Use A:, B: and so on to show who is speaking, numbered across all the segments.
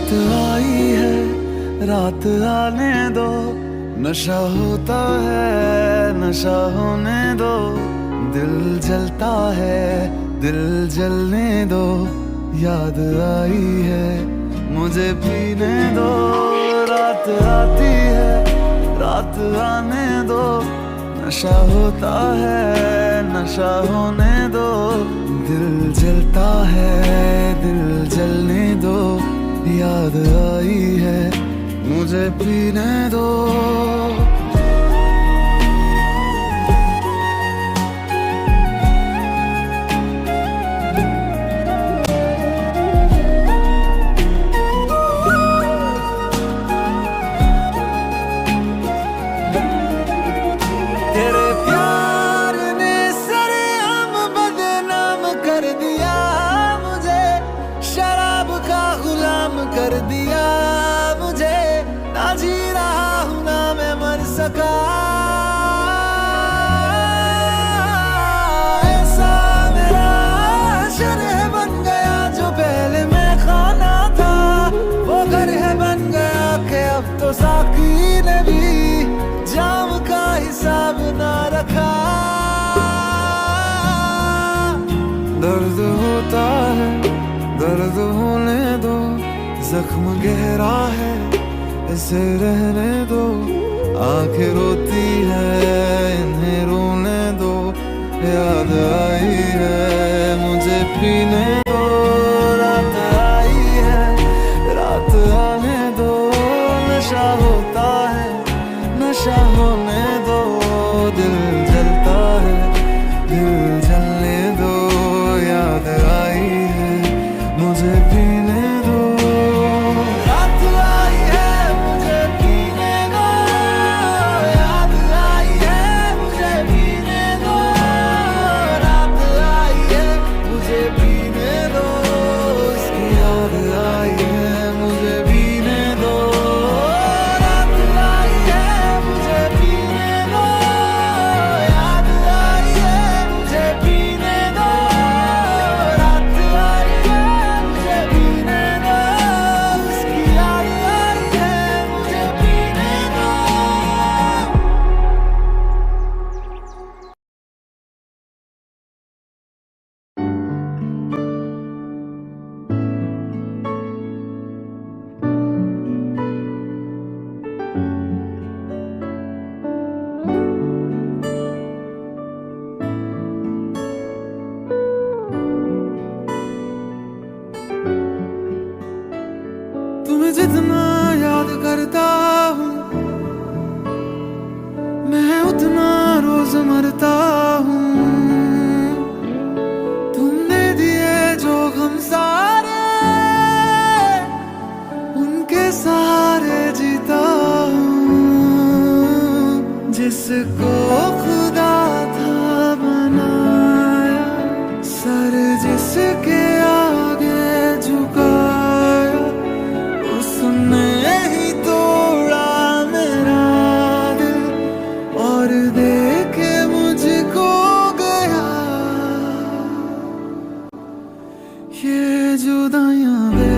A: रात आई है, रात आने दो, नशा होता है, नशा होने दो, दिल जलता है, दिल जलने दो, याद आई है, मुझे पीने दो, रात आती है, रात आने दो, नशा होता है, नशा होने दो, दिल जलता है, दिल जलने दो, याद आई है, मुझे पीने दो। तेरे प्यार ने सरेआम बदनाम कर दिया, मुझे शराब का गुलाम कर दिया, मुझे ना जी रहा हूं ना मैं मर सका। ऐसा मेरा शरह बन गया जो पहले मैं खाना था, वो घर है बन गया कि अब तो साकी ने भी जाम का हिसाब ना रखा। दर्द होता है, दर्द होने दो, जख्म गहरा है, इसे रहने दो, आंखें रोती है, इन्हें रोने दो, याद आई है, मुझे पीने दो, रात आई है, रात आने दो, नशा होता है, नशा होने दो, दिल जलता है, दिल जलने दो, याद आई है, मुझे पीने दो। रात आई है, मुझे पीने दो, याद आई है, मुझे पीने दो, रात आई है, मुझे पीने दो, इसकी याद आई है, मुझे पीने दो। रात आई है, मुझे पीने दो, याद आई है, मुझे पीने दो, रात आई है, मुझे पीने दो, इसकी याद आई है, मुझे पीने दो। तुम्हें जितना याद करता हूँ मैं उतना रोज मरता हूँ, तुमने दिए जो गम सारे उनके सहारे जीता हूँ, जिसको खुदा था बनाया, सर जिसके आगे झुकाया, उसने ही तोड़ा मेरा दिल और दे के मुझको गया। ये जुदाइयां वे,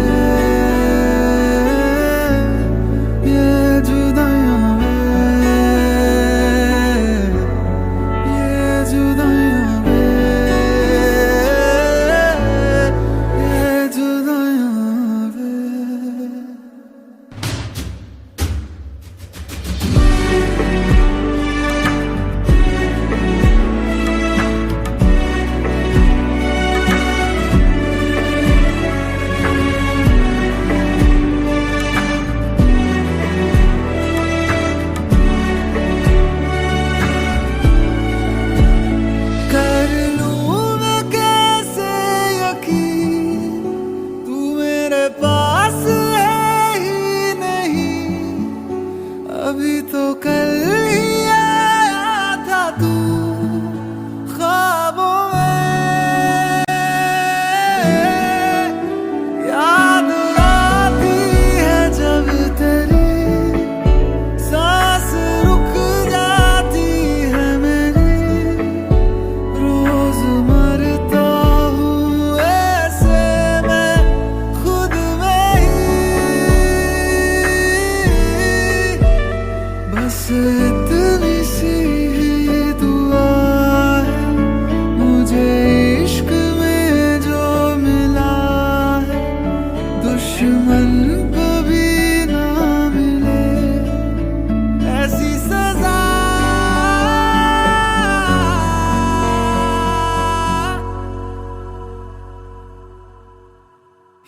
A: ये जुदाइयां वे, ये जुदाइयां वे, ये जुदाइयां वे।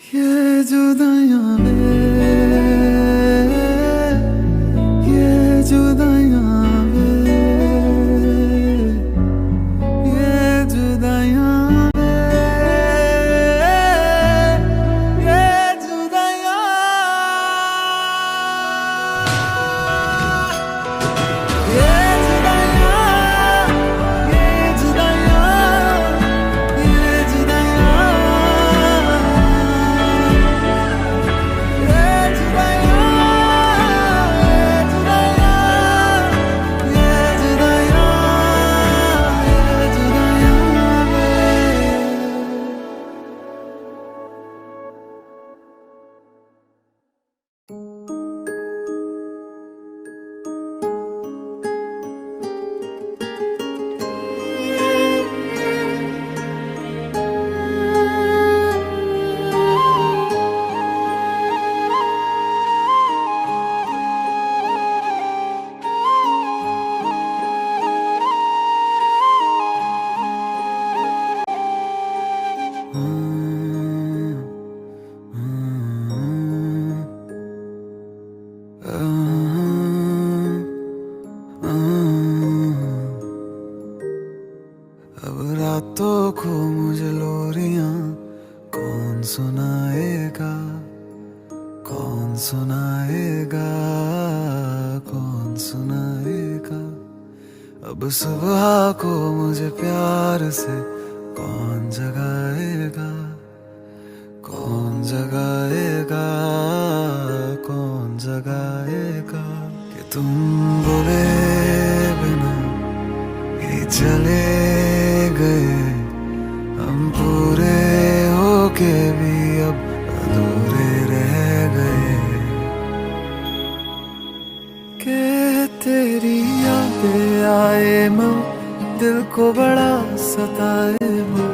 A: ये जुदाइयां वे, ये जुदाइयां वे, ये जुदाइयां वे, ये जुदाइयां, ये अब रातों को मुझे लोरियां कौन सुनाएगा, कौन सुनाएगा, कौन सुनाएगा। अब सुबह को मुझे प्यार से कौन जगाएगा, कौन जगाएगा, कौन जगाएगा। कि तुम बोले बिना ही चले गए, हम पूरे होके भी अब अधूरे रह गए। के तेरी यादें आए माँ, दिल को बड़ा सताए माँ।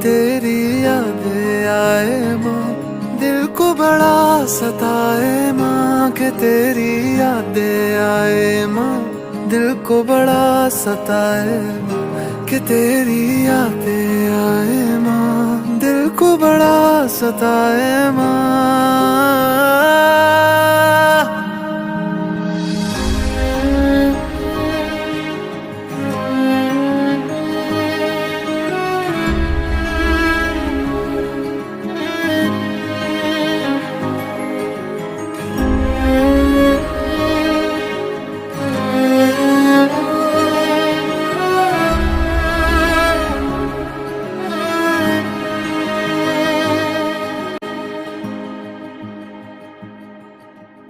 A: तेरी यादें आए माँ, दिल को बड़ा सताए माँ। के तेरी यादें आए माँ, दिल को बड़ा सताए माँ। कि तेरी यादें आए माँ, दिल को बड़ा सताए माँ।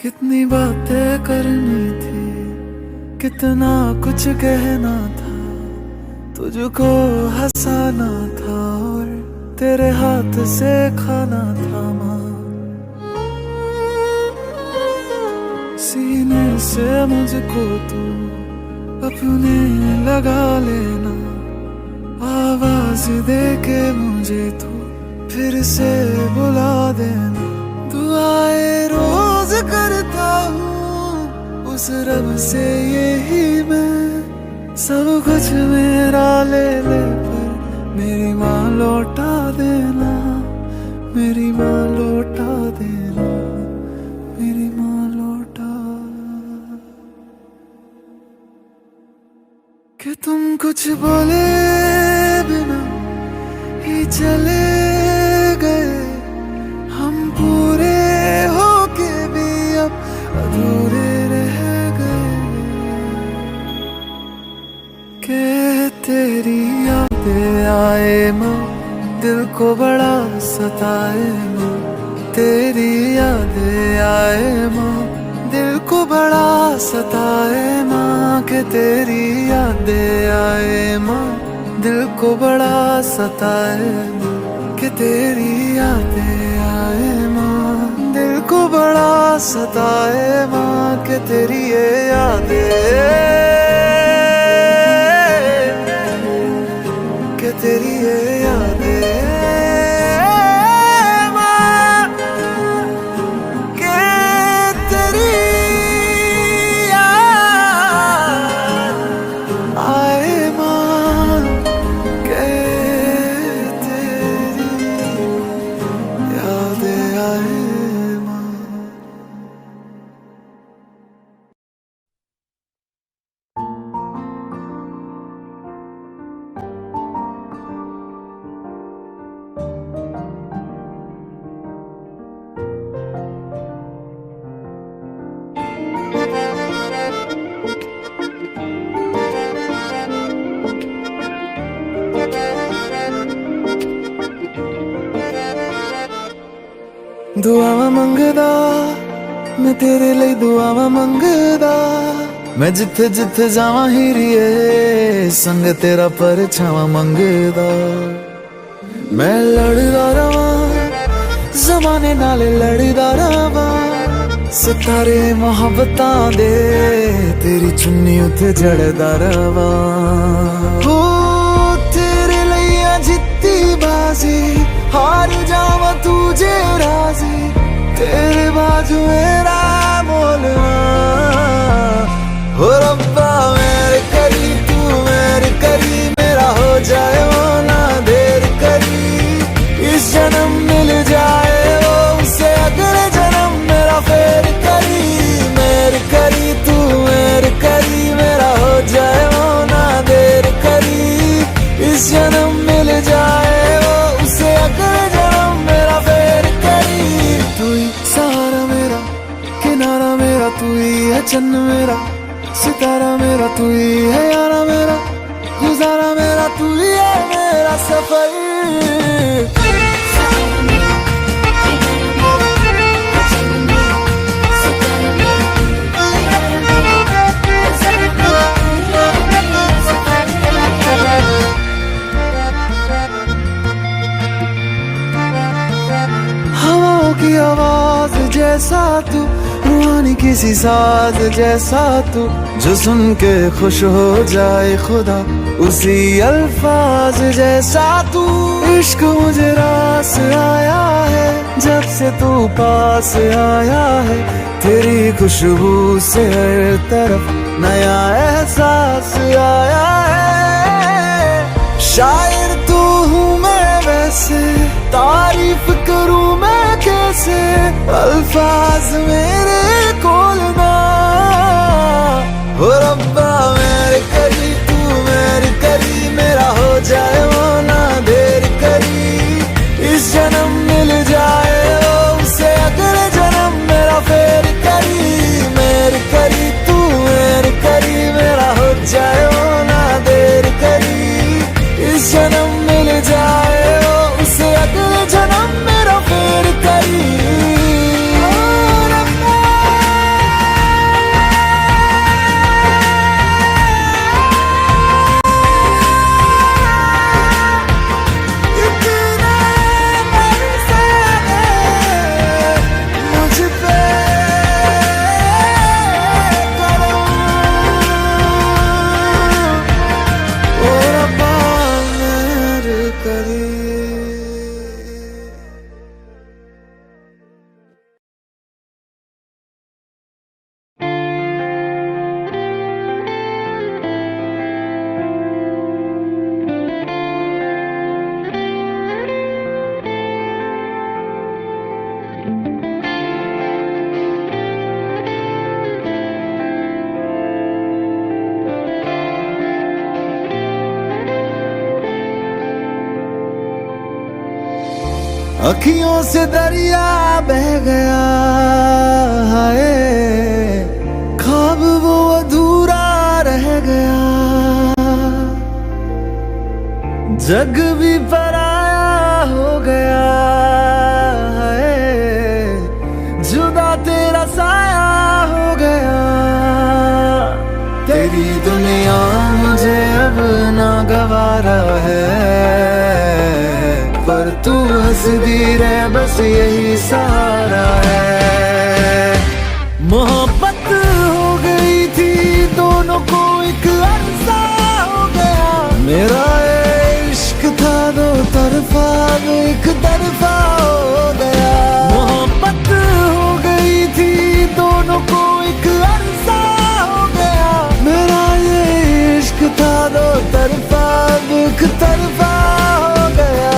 A: कितनी बातें करनी थी, कितना कुछ कहना था। तुझको हंसाना था और तेरे हाथ से खाना था माँ। सीने से मुझको तू अपने लगा लेना। आवाज दे के मुझे तू फिर से बुला देना। दुआएं रोज करता हूँ उस रब से यही मैं। सब कुछ मेरा ले ले पर मेरी माँ लौटा देना। मेरी माँ लौटा देना, मेरी माँ लौटा। कि तुम कुछ बोले बिना ही चले गए, हम पूरे होके भी अब अधूरे रह गए। के तेरी यादें आए माँ, दिल को बड़ा सताए माँ। तेरी यादें आए माँ, दिल को बड़ा सताए माँ। के तेरी यादें आए माँ, दिल को बड़ा सताए माँ। कि तेरी यादें आए माँ, दिल को बड़ा सताए माँ। कि तेरी ये यादें, कि तेरी ये यादें माँ, कि तेरी याद आए माँ। के तेरी यादें दुआवा मंगदा मैं तेरे लिए दुआवा मंगदा मैं जिथे जिथे जावां हीरिए संग तेरा परछावां मंगदा मैं लड़दा रवां ज़माने नाल लड़दा रवां सितारे मोहब्बतां दे तेरी चुन्नी उत्ते जड़दा रवां हो तेरे लिए जित्ती बाजी हार जावां तुझे राजी तेरे बाजू मेरा मोलना हो रब्बा मेरे करी तू मेरे करी मेरा हो जाए वो ना देर करी इस जन्म मिल जाए वो उससे अगले जन्म मेरा फेर करी मेरे करी तू मेरे करी मेरा हो जाए वो ना देर करी इस जन्म मिल जाए वो उससे अगले जन्म मेरा फेर करी तू ही सहारा मेरा किनारा मेरा तू ही है चन्न मेरा सितारा मेरा तू ही है यारा मेरा गुजारा मेरा तू ही है मेरा सफर हवाओं की आवाज जैसा तू रूहानी किसी साज जैसा तू जो सुन के खुश हो जाए खुदा उसी अल्फाज जैसा तू इश्क मुझे रास आया है जब से तू पास आया है तेरी खुशबू से हर तरफ नया एहसास आया है शायर तू हूँ मैं वैसे तारीफ करूँ मैं कैसे अल्फाज मेरे कोलना हो रब्बा मेरे करी तू मेरे करी मेरा हो जाए वो ना देर करी इस जन्म मिल जाए वो उससे अगले जन्म मेरा फेर करी मेरे करी तू मेरे करी मेरा हो जाए वो ना देर करी इस जन्म मिल जाए वो उससे अगले जन्म मेरा फेर करी अखियों से दरिया बह गया हाय ख्वाब वो अधूरा रह गया जग भी पराया हो गया हाय जुदा तेरा साया हो गया तेरी दुनिया मुझे अब ना गवारा है पर तू हंसदी रह बस यही सहारा है मोहब्बत हो गई थी दोनों को एक अरसा हो गया मेरा इश्क था दो तरफा एक तरफा हो गया मोहब्बत हो गई थी दोनों को एक अरसा हो गया मेरा ये इश्क था दो तरफा एक तरफा हो गया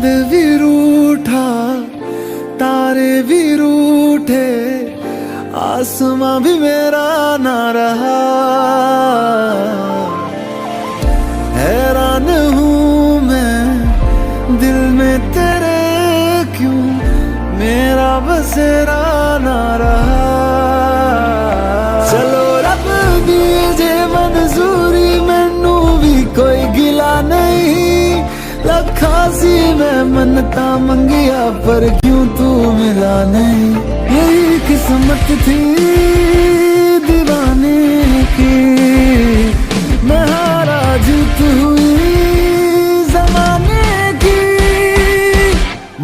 A: चांद भी रूठा, तारे भी रूठे, आसमां भी मेरा ना रहा। हैरान हूँ मैं दिल में तेरे, क्यों मेरा बसेरा ना रहा। चलो रब दीजे मंजूरी, मैनू भी कोई गिला नहीं। लखा सी मैं मन्नता मंगिया, पर क्यों तू मिला नहीं। यही किस्मत थी दीवाने की, मैं हारा जीत हुई जमाने की।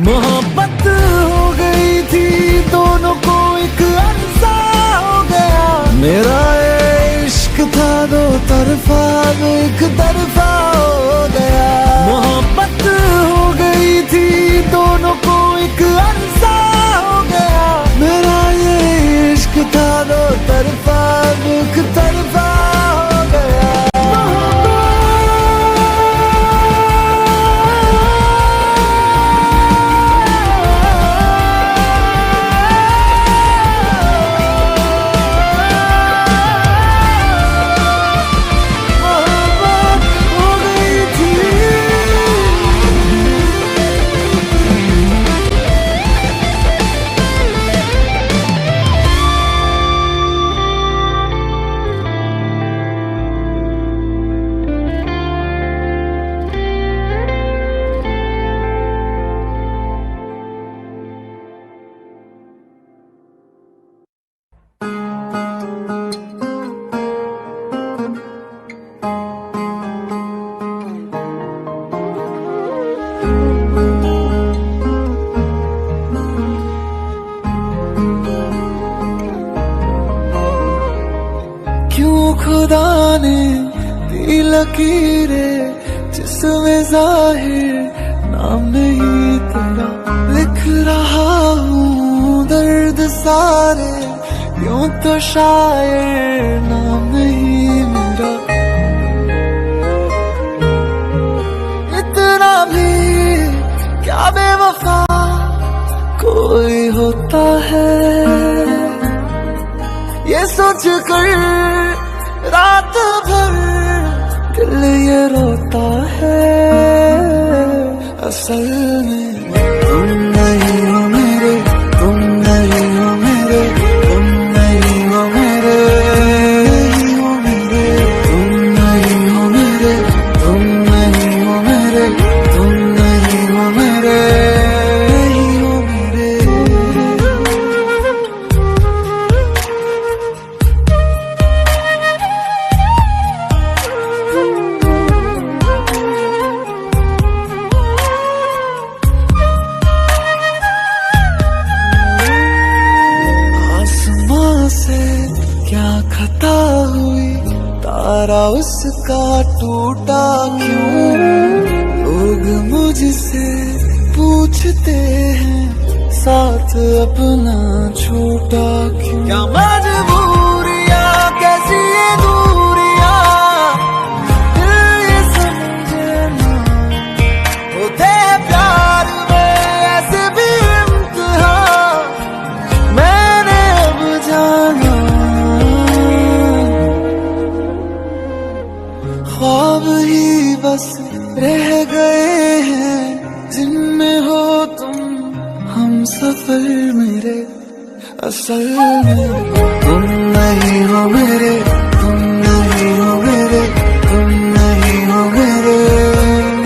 A: मोहब्बत हो गई थी दोनों को, एक अरसा हो गया। मेरा इश्क था दो तरफा, एक तरफा हो गया। मोहब्बत हो गई थी दोनों को, एक अरसा हो गया। मेरा ये इश्क था दो तरफा, एक तरफा हो गया। खुदा ने दी लकीरें जिसमें जाहिर नाम नहीं तेरा। लिख रहा हूँ दर्द सारे, यूं तो शायर नाम नहीं मेरा। इतना भी क्या बेवफा कोई होता है, ये सोच कर रात भर दिल ये रोता है। असल में तुम नहीं हो मेरे, तुम नहीं हो मेरे, तुम नहीं हो मेरे, नहीं हो मेरे। तुम नहीं हो मेरे, तुम नहीं हो मेरे, तुम नहीं हो मेरे, नहीं हो मेरे। क्या खता हुई, तारा उसका टूटा क्यों। लोग मुझसे पूछते हैं साथ अपना छूटा क्यों। क्या मजबूरियां कैसी ये दूरियां, दिल ये समझे ना। होते प्यार में ऐसे भी इम्तिहान, मैंने अब जाना। ख्वाब ही बस रह गए हैं जिनमें हो तुम हम सफर मेरे। असल में तुम नहीं हो मेरे, तुम नहीं हो मेरे, तुम नहीं हो मेरे,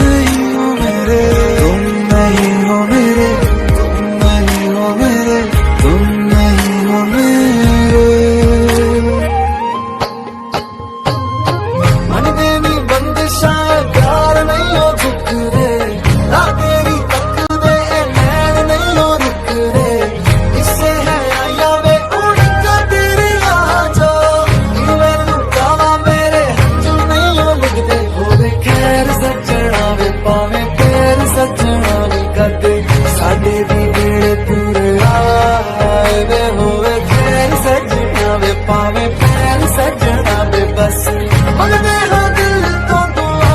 A: नहीं हो मेरे। तुम नहीं हो मेरे, तुम नहीं हो मेरे, तुम नहीं हो मेरे। मन देनी बंदिशां प्यार नहीं हो झुक रे, ना तेरी तक दे नैन नहीं हो रुक रे। इससे है आया वे उड़ का तेरी आ जाओ, मैनू कावा मेरे जो नहीं हो लगदे। होवे खैर सजना वे पावे पैर सजना वे कदे, साडे भी बेड़े पूरे आए वे। होवे खैर सजना वे पावे पैर सजना वे, बस मंगदे हो दिल तो दुआ।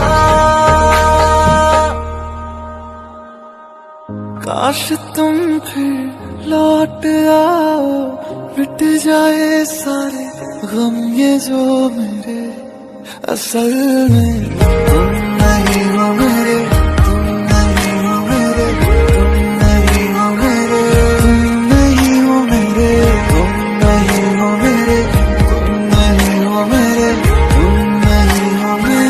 A: फिर लौट आओ, मिट जाए सारे गम ये जो मेरे असल में तुम नहीं हो मेरे, तुम नहीं हो मेरे, तुम नहीं हो मेरे, तुम नहीं हो मेरे, तुम नहीं हो मेरे, तुम नहीं हो मेरे, तुम नहीं हो मेरे।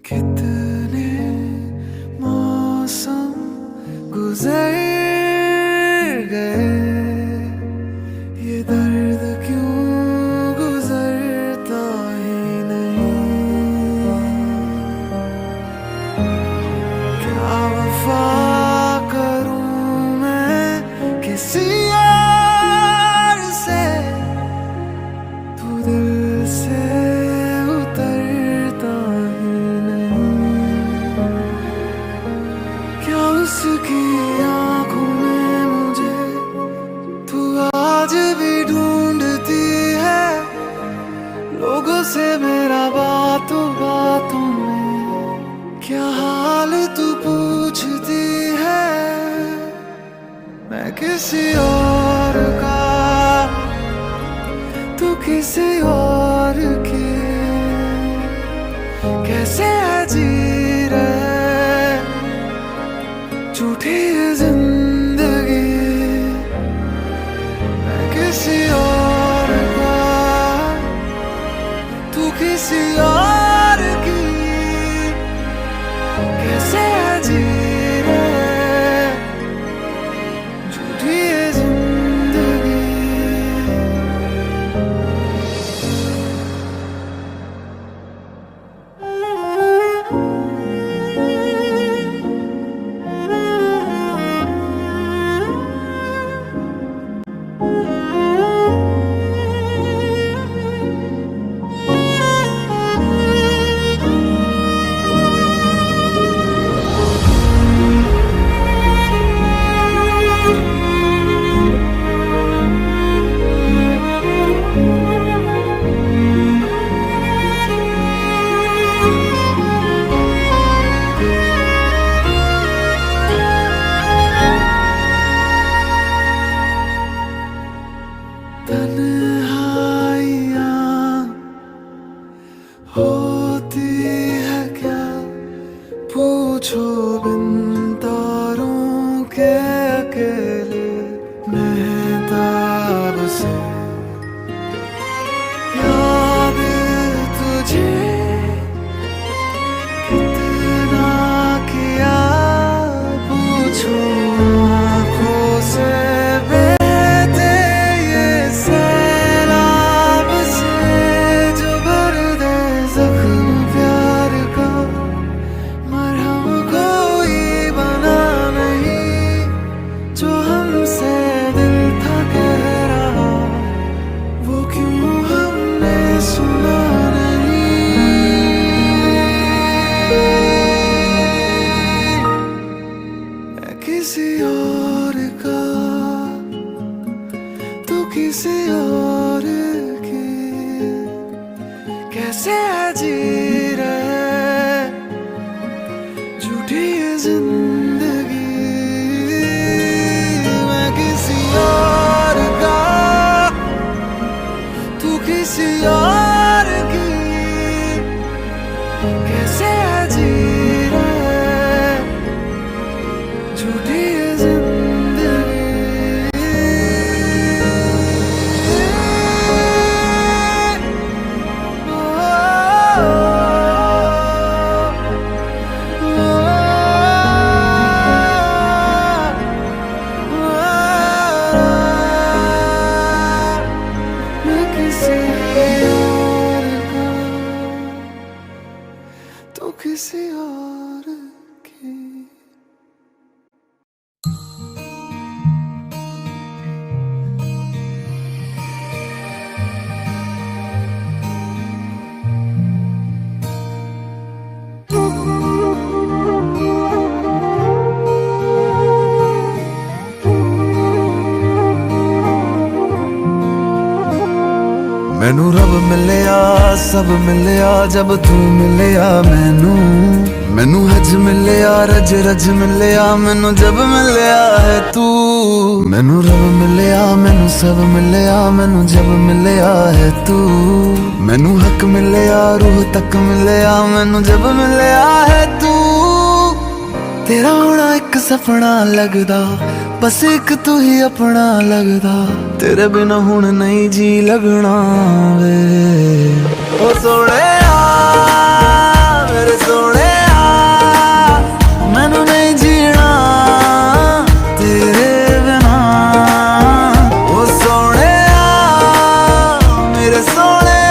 A: कितने मौसम गुजर गए, ये दर्द क्यों गुजरता ही नहीं। क्या वफा करूं मैं किसी यार से, तू दिल से उतरता ही नहीं। क्या उसकी आंखों में मुझे तू आज भी ढूंढती है, लोगों से मेरा बातों बातों में क्या हाल तू पूछती है। मैं किसी और का, तू किसी और की, कैसे है जी रहे झूठी ये जिंदगी। मैं किसी और का, तू किसी और की, कैसे है जी रहे झूठी ये जिंदगी। तन्हाइयाँ होती है क्या, पूछो बिन तारों के अकेले मेहताब से। याद तुझे कितना किया, पूछो आँखों से किसी और का, तू किसी और की, कैसे है जी रहे झूठी ये जिंदगी। मैं किसी और का, तू किसी और की, कैसे है जी रहे झूठी ये जिंदगी। मैं किसी और का, तो किसी और मैनू रब मिलिया सब मिलिया जब तू मिलिया मैनू हज मिलिया रज रज मिलिया मैनू जब मिलिया है तू। मैनू रब मिलिया मैनू सब मिलिया मैनू जब मिलिया है तू। मैनू हक मिलिया रूह तक मिलिया मैनू जब मिलिया है तू। तेरा होना एक सपना लगदा बस एक तू ही अपना लगदा। तेरे बिना हुण नहीं जी लगना वे ओ सोने मेरे सोने मैनू नहीं जीना तेरे बिना। ओ सोने मेरे सोने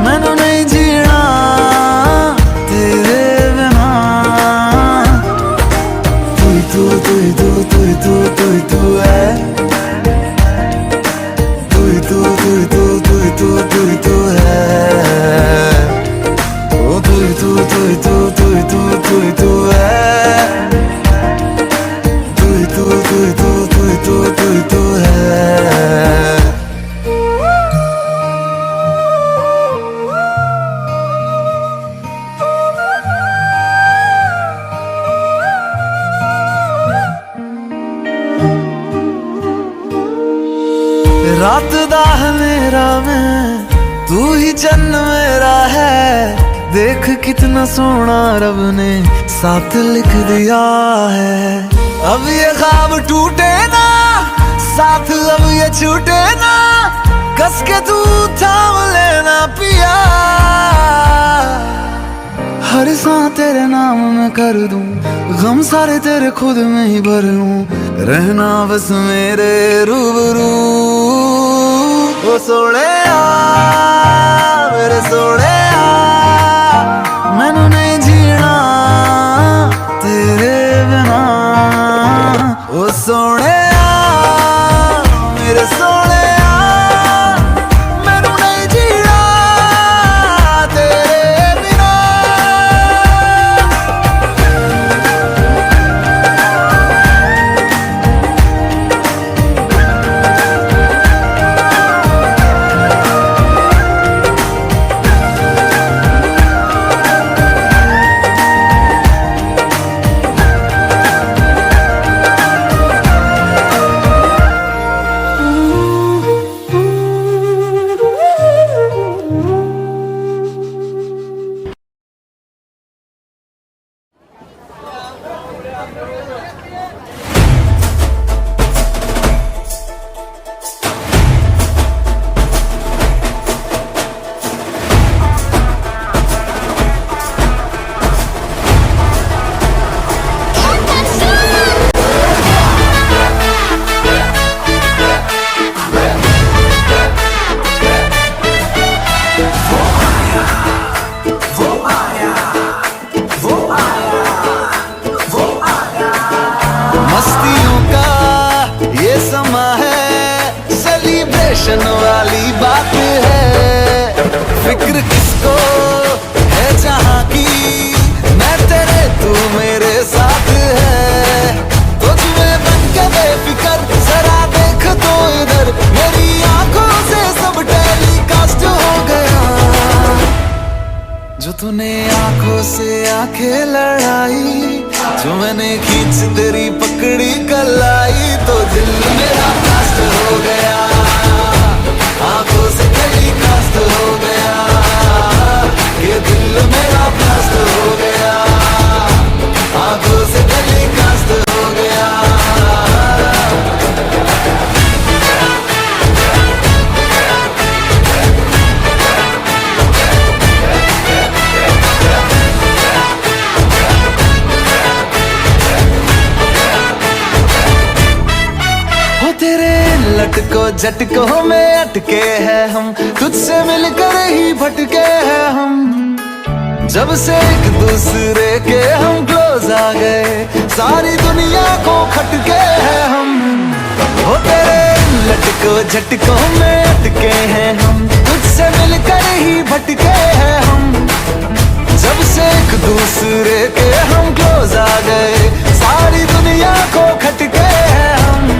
A: मैनू नहीं जीना तेरे बिना। तू तू तू तू तू तू तू है तू तू तू तू तू तू तू तू है ओ तू तू तू तू तू तू तू तू है तू तू तू तू तू तू तू है। रात दा मेरा मैं तू ही जन्म मेरा है। देख कितना सोना रब ने साथ लिख दिया है। अब ये ख्वाब टूटे ना साथ अब ये छूटे ना। कस के तू थाम लेना पिया। हर सांस तेरे नाम में कर दूं गम सारे तेरे खुद में ही भर लूं। रहना बस मेरे रूबरू ओ सोने मेरे सोने मैनू नहीं जीना तेरे बिना। ओ सोने मेरे सोने मैनू नहीं जीना तेरे बिना। मस्तियों का ये समा है सेलिब्रेशन वाली बात है। फिक्र किसको है जहाँ की मैं तेरे तू मेरे साथ है। तुझ में बन के बेफिक्र जरा देख तो इधर मेरी आंखों से सब टेलीकास्ट हो गया। जो तूने आंखों से आंखें लड़ाई जो मैंने खींच तेरी पकड़ी कलाई तो दिल मेरा ब्लास्ट हो गया। आंखों से टेलीकास्ट हो गया ये दिल मेरा ब्लास्ट हो गया। आंखों से टेलीकास्ट हो गया। लटको झटकों में अटके हैं हम तुझसे मिलकर ही भटके हैं हम। जब से एक दूसरे के हम क्लोज आ गए सारी दुनिया को खटके हैं हम। हो तेरे लटको झटकों में अटके हैं हम तुझसे मिलकर ही भटके हैं हम। जब से एक दूसरे के हम क्लोज आ गए सारी दुनिया को खटके हैं हम।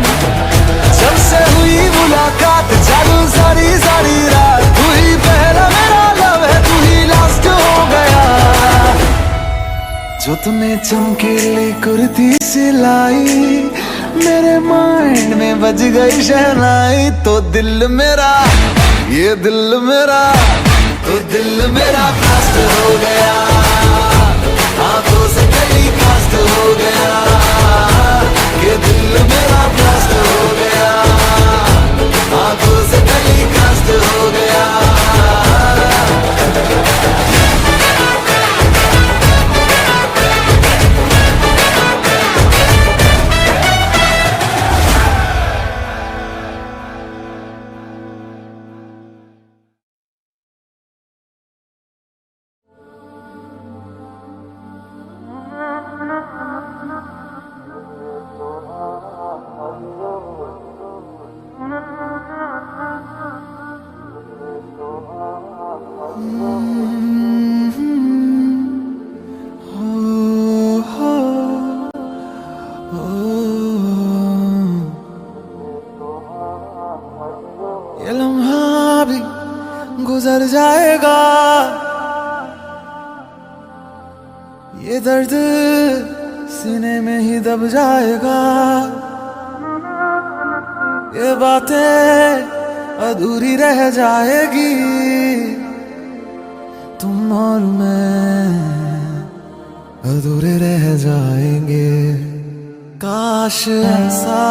A: जब से हुई मुलाकात चालू सारी तूने चमकीली कुर्ती सिलाई, मेरे माइंड में बज गई शहनाई। तो दिल मेरा, ये दिल मेरा, तो दिल मेरा फास्ट हो गया, आंखों से टेलीकास्ट हो गया। ये दिल मेरा फास्ट हो गया, आंखों से टेलीकास्ट हो गया। ये लम्हा भी गुजर जाएगा, ये दर्द सीने में ही दब जाएगा। ये बातें अधूरी रह जाएगी, तुम और मैं अधूरे रह जाएंगे। काश ऐसा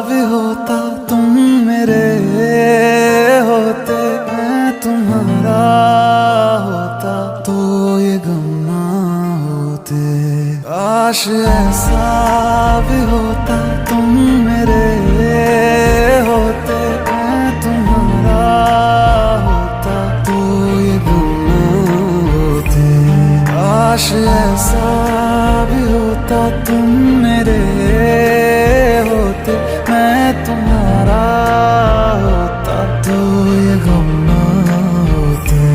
A: भी होता, तुम मेरे होते, मैं तुम्हारा होता, तो ये गम ना होते। काश ऐसा भी होता, तुम मेरे होते, मैं तुम्हारा होता, तो ये गम ना होते। काश ऐसा भी होता, तुम मेरे होते, मैं तुम्हारा होता, तो ये गम ना होते।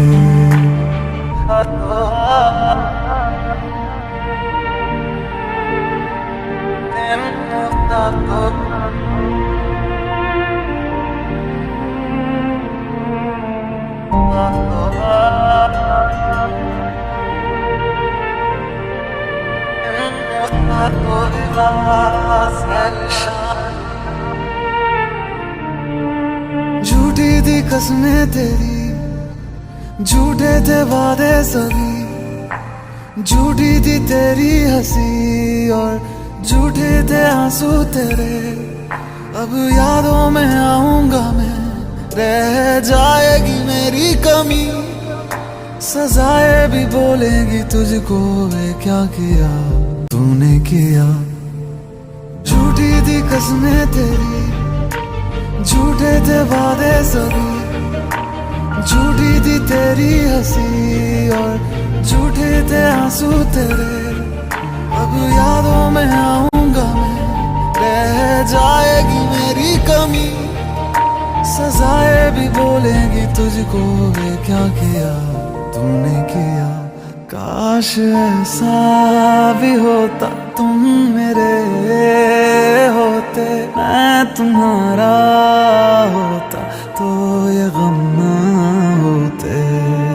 A: झूठी थी कसमें तेरी, झूठे थे वादे सभी, झूठी थी तेरी हंसी और झूठे थे आंसू तेरे। अब यादों में आऊंगा मैं, रह जाएगी मेरी कमी, सजाएं भी बोलेगी तुझको, वे क्या किया तूने किया। झूठी थी कसमें तेरी, झूठे थे वादे सभी, झूठी थी तेरी हंसी और झूठे थे आंसू तेरे। अब यादों में आऊंगा मैं, रह जाएगी मेरी कमी, सजाएं भी बोलेगी तुझको, वे क्या किया तूने किया। काश ऐसा भी होता, तुम मेरे होते, मैं तुम्हारा होता, तो ये गम ना होते।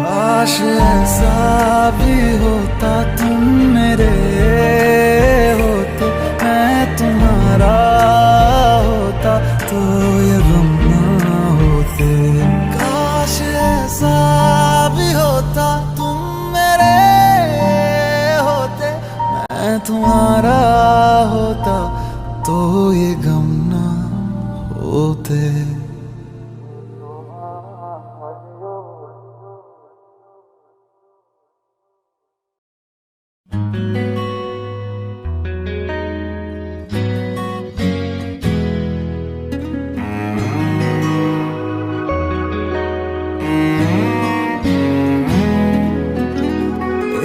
A: काश ऐसा भी होता, तुम मेरे होते, मैं तुम्हारा होता, तो ये गम ना होते। काश ऐसा भी होता, तुम मेरे होते, मैं तुम्हारा होता, तो ये गम ना होते।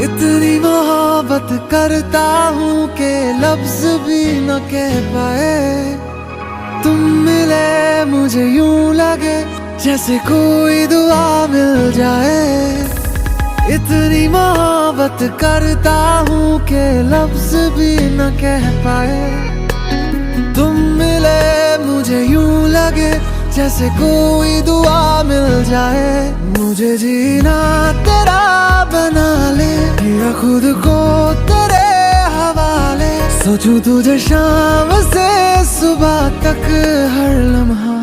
A: इतनी मोहब्बत करता हूँ कि लफ्ज भी न कह पाए। तुम मिले मुझे यूं लगे जैसे कोई दुआ मिल जाए। इतनी मोहब्बत करता हूँ कि लफ्ज भी न कह पाए। तुम मिले मुझे यूं लगे जैसे कोई दुआ मिल जाए। मुझे जीना तेरा बना ले, या खुद को तेरे हवाले। सोचूं तुझे शाम से सुबह तक हर लम्हा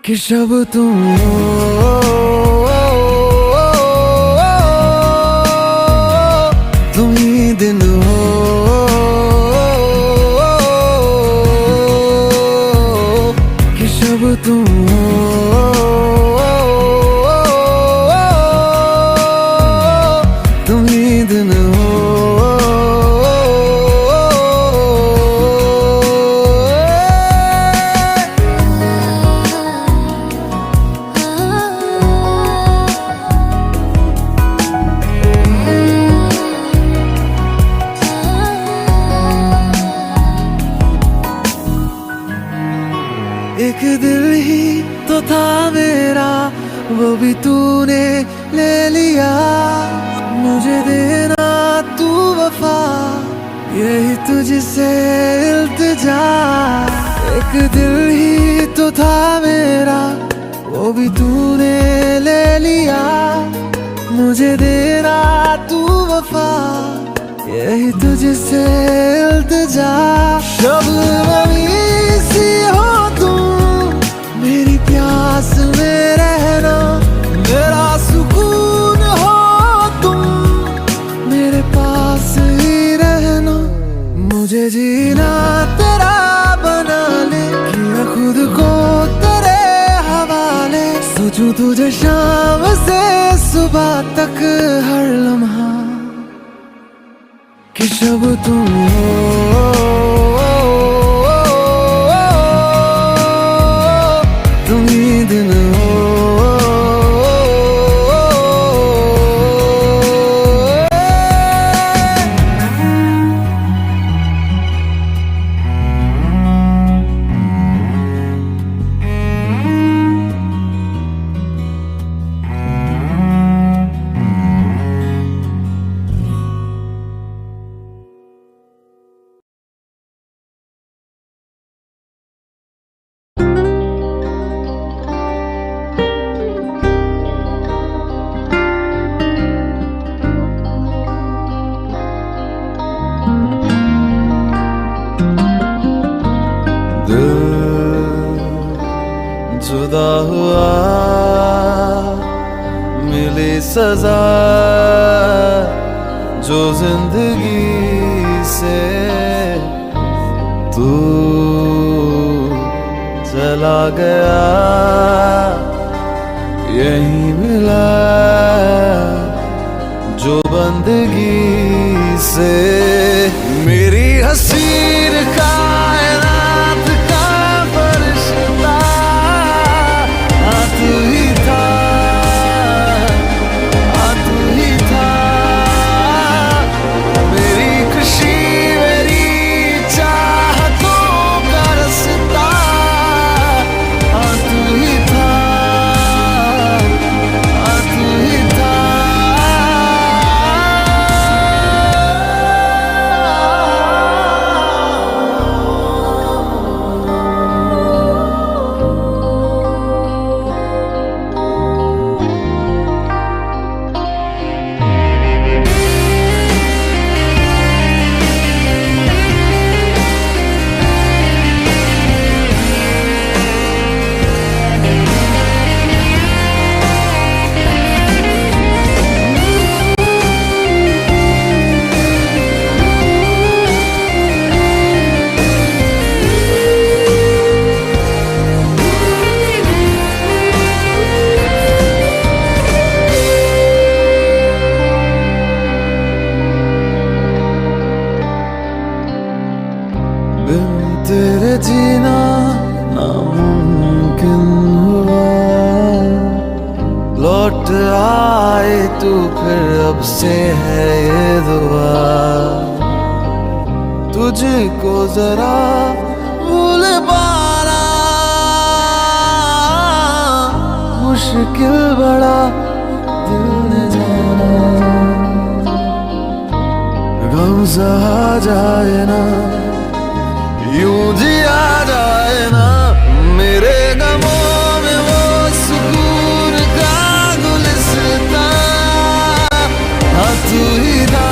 A: कि शब तुम हो, तुम ही दिन हो, कि शब तुम हो, तुम ही दिन हो। एक दिल ही तो था मेरा, वो भी तूने ले लिया। मुझे देना तू वफा, यही तुझसे इल्तिजा। एक दिल ही तो था मेरा, वो भी तूने ले लिया। मुझे देना तू वफा, यही तुझसे इल्तिजा। शब सी हो तुम, मेरी प्यास में रहना, मेरा सुकून हो तुम, मेरे पास ही रहना। मुझे जीना तेरा बना ले, किया खुद को तेरे हवाले। सोचूं तुझे शाम से सुबह तक हर लम्हा कि शब तुम हो, तुम ही दिन हो। जुदा हुआ, मिली सजा जो जिंदगी से, तू चला गया यही मिला जो बंदगी से। मेरी हसीन कायनात का फरिश्ता तू ही था, तू ही था। मेरी खुशी मेरी चाहतों का रास्ता तू ही था, तू ही था। तेरे जीना नामुमकिन हुआ, लौट आए तू फिर अब से है ये दुआ। तुझको जरा भूल पाना मुश्किल बड़ा, दिल ने जाना। गम सहा जाए ना, यूं जिया जाए ना, मेरे गमों में वो सुकून का गुलिस्तां तू ही था।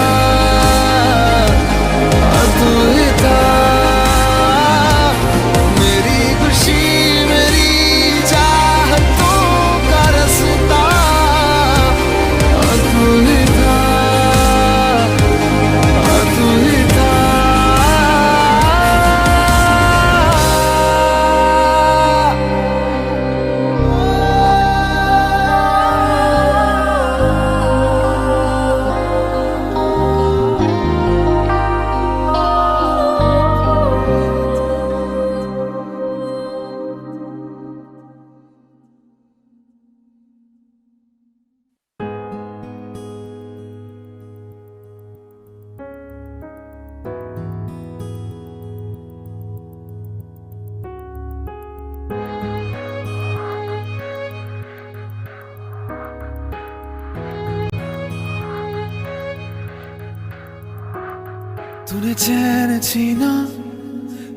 A: तूने चैन छीना,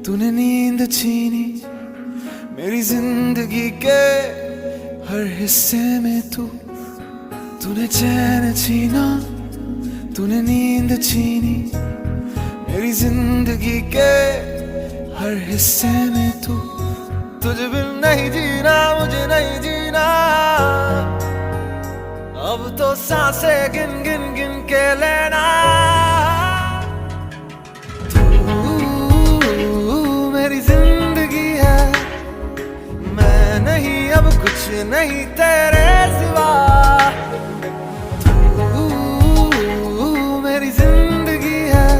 A: तूने नींद छीनी, मेरी जिंदगी के हर हिस्से में तूने चैन छीना, तूने नींद छीनी, मेरी जिंदगी के हर हिस्से में तुझ बिन नहीं जीना, मुझे नहीं जीना, अब तो सांसें गिन गिन गिन के लेना। तू मेरी जिंदगी है, मैं नहीं अब कुछ नहीं तेरे सिवा। तू मेरी जिंदगी है,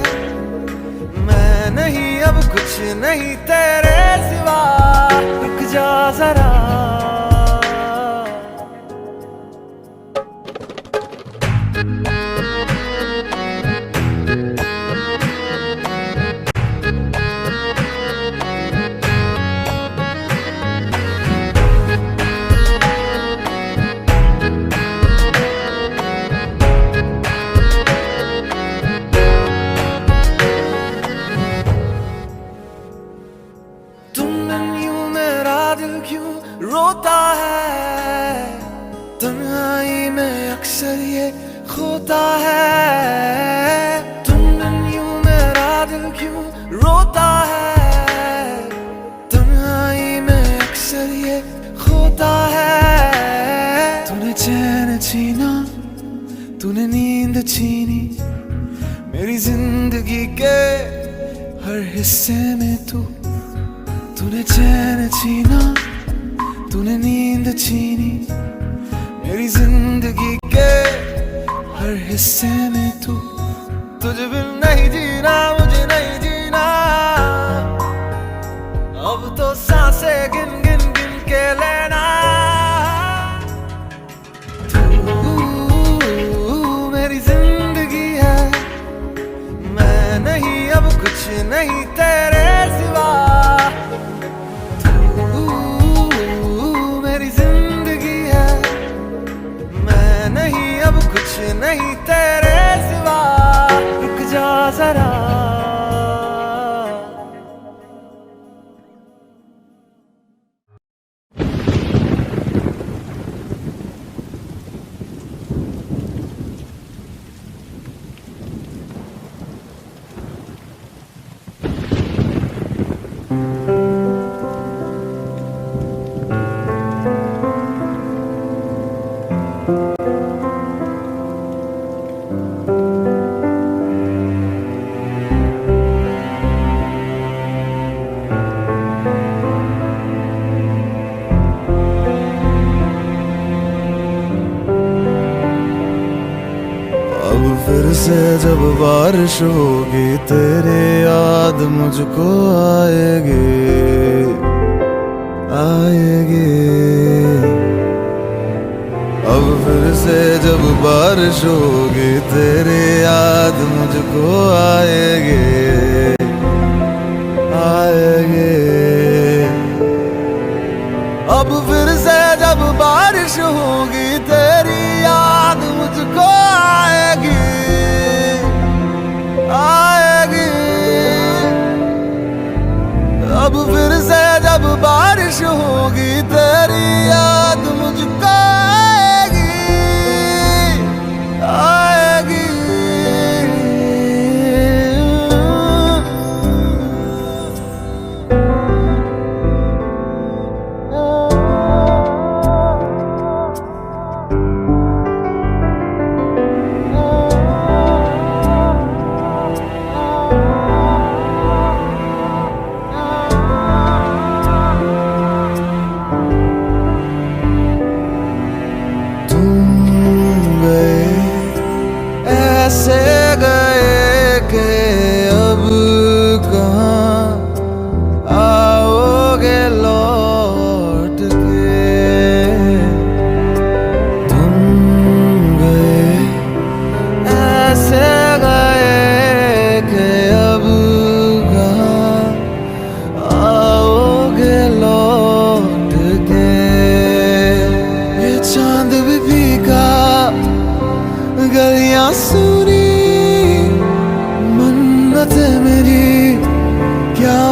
A: मैं नहीं अब कुछ नहीं तेरे सिवा। रुक जा जरा, दिल क्यों रोता है, तन्हाई में अक्सर ये खोता है। तुम यूं मेरा दिल क्यों रोता है, तन्हाई में अक्सर ये खोता है। तूने चैन छीना, तूने नींद छीनी, मेरी जिंदगी के हर हिस्से में तूने चैन छीना, तूने नींद छीनी, मेरी जिंदगी के हर हिस्से में तुझ बिन नहीं जीना, मुझे नहीं जीना, अब तो सांसें गिन गिन गिन के लेना। तू मेरी जिंदगी है, मैं नहीं अब कुछ नहीं तेरे सिवा। नहीं तेरे सिवा, रुक जा जरा। फिर से जब बारिश होगी, तेरे याद मुझको आएगी, आएगी। अब फिर से जब बारिश होगी, तेरे याद मुझको आएगी, आएगी। अब फिर से जब बारिश होगी, तेरी याद मुझको आएगी, आएगी। अब फिर से जब बारिश होगी, तेरी याद मुझको आएगी, आएगी।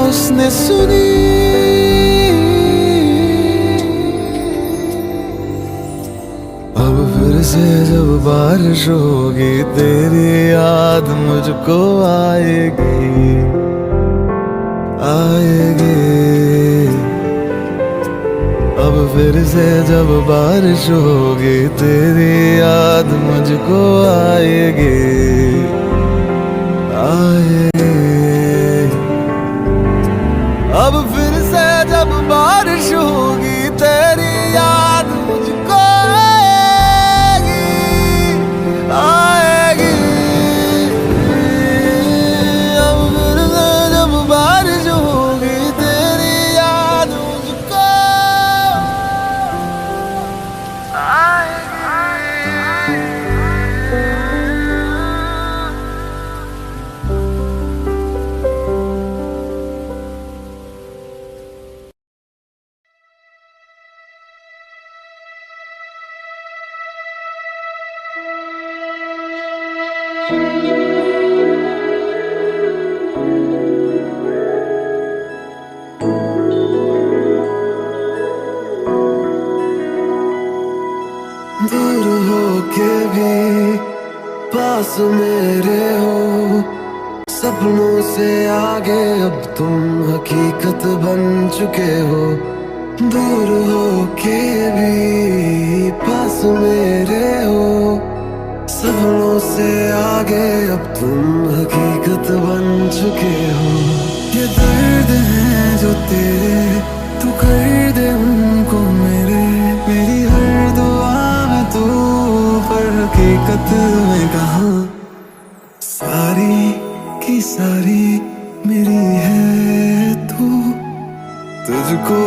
A: उसने सुनी। अब फिर से जब बारिश होगी तेरी याद मुझको आएगी आएगी। अब फिर से जब बारिश होगी तेरी याद मुझको आएगी आएगी। अब फिर से जब बारिश होगी तेरी याद मुझको आएगी आएगी। अब फिर से जब बारिश होगी तेरी याद मुझको आएगी। दूर हो के भी पास मेरे हो, सपनों से आगे अब तुम हकीकत बन चुके हो। दूर हो के भी पास मेरे हो, सपनों से आगे अब तुम हकीकत बन चुके हो। ये दर्द है जो तेरे तू कर दे उनको मेरे, मेरी हर दुआ में तू पर हकीकत में कहाँ। सारी की सारी मेरी है तू, तुझको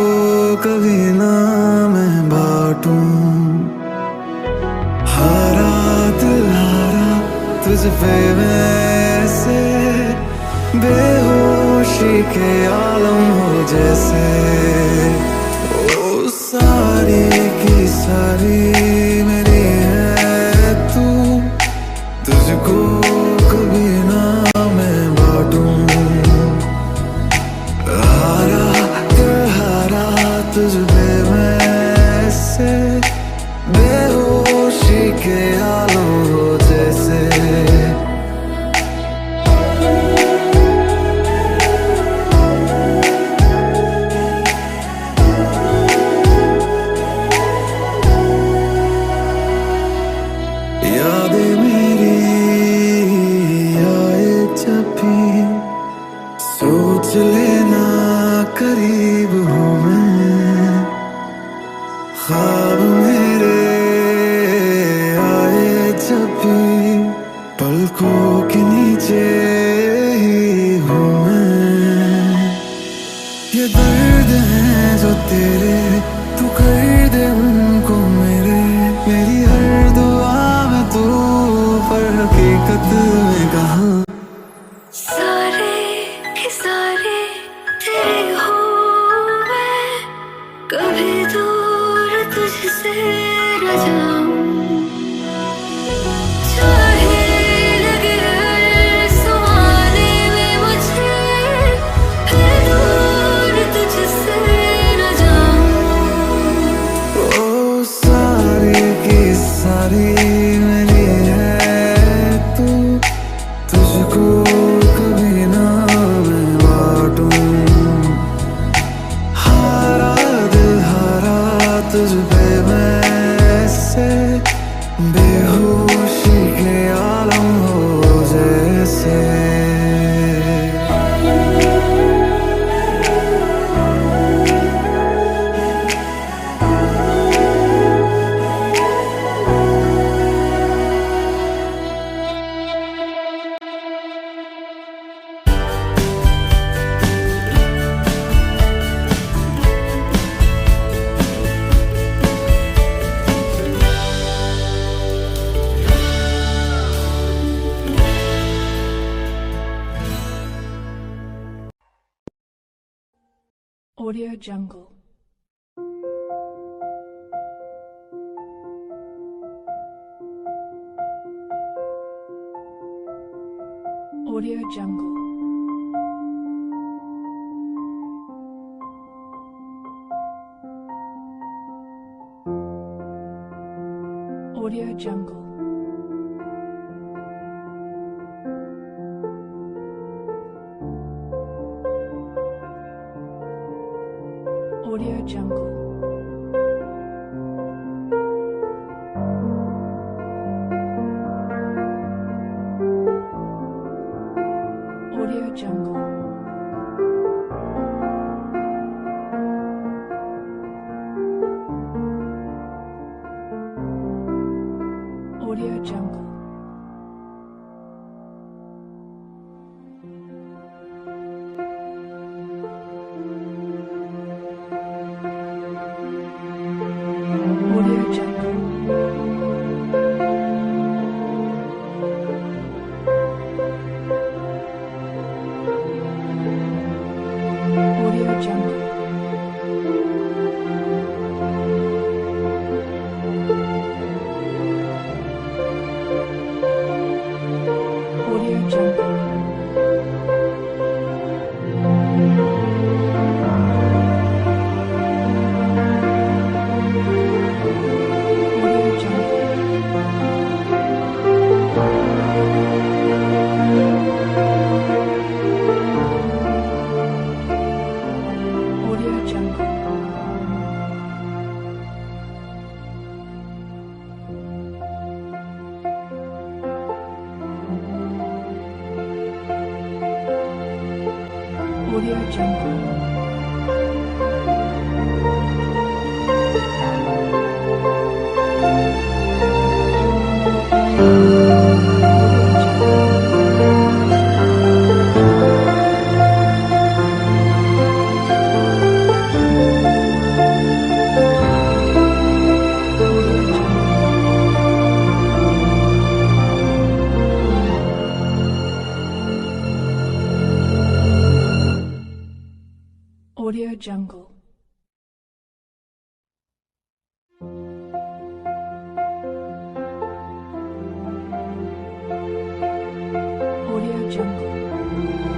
A: कभी ना मैं बांटूं। हारा दिल हारा तुझ पे वैसे, बेहोशी के आलम हो जैसे। ओ सारी की सारी मेरी है तू, तुझको कभी ना मैं बांटूं। हारा दिल हारा तुझ पे वैसे, बेहोशी के आलम हो जैसे। यादें मेरी आए जब भी, सोच लेना करीब हूँ मैं। ख्वाब मेरे आए जब भी, पलकों के नीचे ही हूँ मैं। ये दर्द है जो तेरे तू कर दे उनको मेरे, मेरी हर दुआ में तू पर हकीकत में कहाँ।
B: सारे के सारे तेरे हो मैं, कभी दूर तुझसे न जाऊं। चाहे लगे हर ज़माने में मुझे, फिर दूर तुझसे न जाऊं।
A: ओ सारी की सारी मेरी है तू, तुझको कभी ना मैं बांटूं। हारा दिल हारा तुझ पे वैसे, बेहोशी के आलम हो जैसे।
C: Audio Jungle. Audio Jungle. Audio Jungle. Audio Jungle. Audio Jungle. Audio Jungle. Audio Jungle. Audio Jungle. Audio Jungle. Audio Jungle. Audio Jungle. Audio Jungle. Audio Jungle. Audio Jungle.